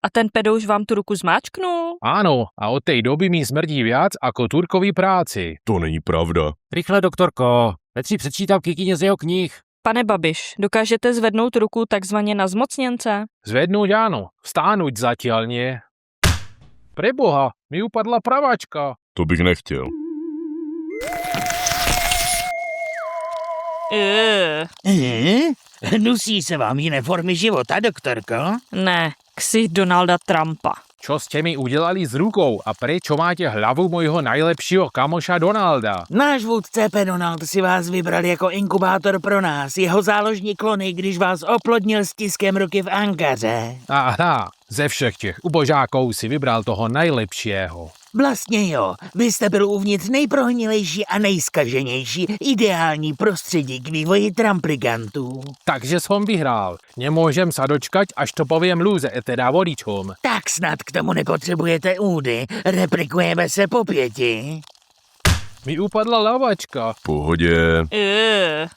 A ten pedouš vám tu ruku zmáčknul? Áno, a od tej doby mi smrdí viac ako Turkovi práci. To není pravda. Rychle, doktorko. Petří předčítal kykyně z jeho knih. Pane Babiš, dokážete zvednout ruku takzvaně na zmocněnce? Zvednúť áno, vstánuť zatiaľ nie. Preboha, mi upadla pravačka. To bych nechtěl. Hnusí se vám jiné formy života, doktorko? Ne, ksicht Donalda Trumpa. Čo ste mi udelali s rukou a prečo máte hlavu mojho najlepšího kamoša Donalda? Náš vůdce P. Donald si vás vybral jako inkubátor pro nás, jeho záložní klony, když vás oplodnil stiskem ruky v Ankaře. Aha, ze všech těch ubožákov si vybral toho najlepšieho. Vlastně jo, vy jste byl uvnitř nejprohnilejší a nejskaženější ideální prostředí k vývoji trampligantů. Takže som vyhrál. Nemôžem sa dočkať, až to poviem lúze, teda voličom. Tak snad k tomu nepotřebujete údy, replikujeme se po 5. Mi upadla lavačka. V pohodě.